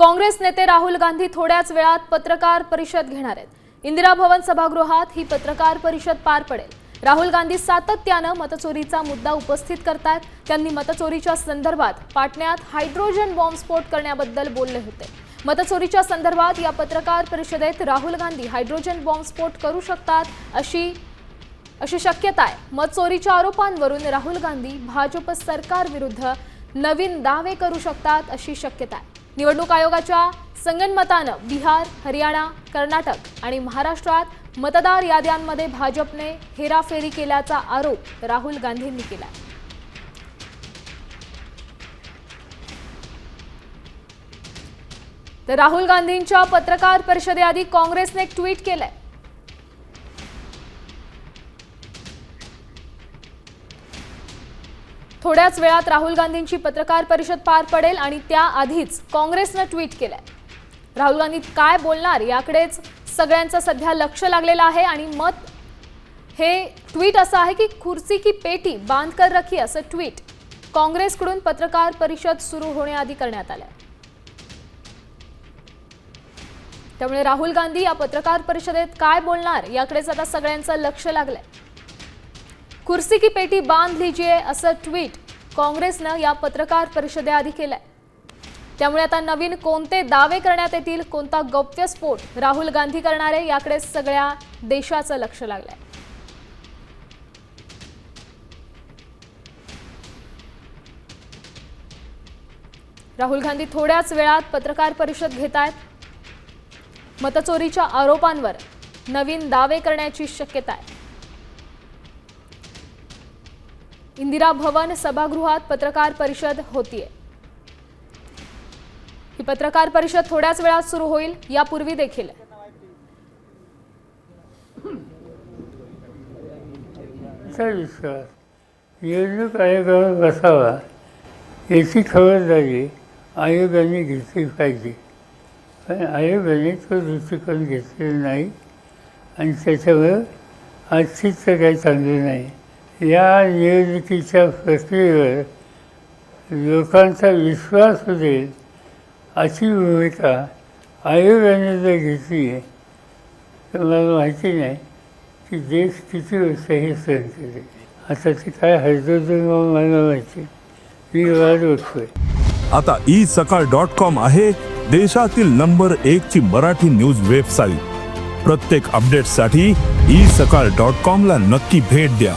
काँग्रेस नेते राहुल गांधी थोड्याच वेळात पत्रकार परिषद घेणार आहेत। इंदिरा भवन सभागृहात ही पत्रकार परिषद पार पडेल। राहुल गांधी सातत्याने मतचोरीचा मुद्दा उपस्थित करतात। त्यांनी मतचोरीच्या संदर्भात पाटण्यात हायड्रोजन बॉम्बस्फोट करण्याबद्दल बोलले होते। मतचोरीच्या संदर्भात या पत्रकार परिषदेत राहुल गांधी हायड्रोजन बॉम्बस्फोट करू शकतात अशी शक्यता आहे। मतचोरीच्या आरोपांवरून राहुल गांधी भाजप सरकार विरुद्ध नवीन दावे करू शकतात अशी शक्यता आहे। निवडणूक आयोगाच्या संगणमताने बिहार, हरियाणा, कर्नाटक आणि महाराष्ट्रात मतदार याद्यांमध्ये भाजपने हेराफेरी केल्याचा आरोप राहुल गांधींनी केला। तर राहुल गांधींच्या पत्रकार परिषदेआधी काँग्रेसने एक ट्विट केलंय। थोड्याच वेळात राहुल गांधींची पत्रकार परिषद पार पडेल आणि त्याआधीच काँग्रेसने ट्विट केलंय। राहुल गांधी काय बोलणार याकडेच सगळ्यांचं सध्या लक्ष लागलेलं आहे आणि मत हे ट्विट असं आहे की कुर्सी की पेटी बांध कर रखी असं ट्विट काँग्रेसकडून पत्रकार परिषद सुरू होण्याआधी करण्यात आलंय। त्यामुळे राहुल गांधी या पत्रकार परिषदेत काय बोलणार याकडेच आता सगळ्यांचं लक्ष लागलंय। कुर्सी की पेटी बांध लीजिए असं ट्विट काँग्रेसने या पत्रकार परिषदेआधी केलंय। त्यामुळे आता नवीन कोणते दावे करण्यात येतील, कोणता गौप्यस्फोट राहुल गांधी करणार आहे याकडे सगळ्या देशाचं लक्ष लागलंय। राहुल गांधी थोड्याच वेळात पत्रकार परिषद घेतायत। मतचोरीच्या आरोपांवर नवीन दावे करण्याची शक्यता आहे। इंदिरा भवन सभागृहात पत्रकार परिषद होतीये। ही पत्रकार परिषद थोड्याच वेळात सुरू होईल। यापूर्वी देखील निवडणूक आयोगावर बसावा याची खबरदारी आयोगाने घेतली पाहिजे, पण आयोगाने तो दृष्टिकोन घेतलेला नाही आणि त्याच्यावर आज चित्र काही चांगलं नाही। या निवडणुकीच्या प्रक्रियेवर लोकांचा विश्वास होईल अशी भूमिका आयोगाने जर घेतली आहे तर मला माहिती नाही की देश किती वर्ष हे सहन करेल। आता ते काय हायड्रोजन बॉम्ब मला माहिती, मी वाट बघतोय। आता isakal.com आहे देशातील नंबर 1 ची मराठी न्यूज वेबसाईट। प्रत्येक अपडेटसाठी isakal.com ला नक्की भेट द्या।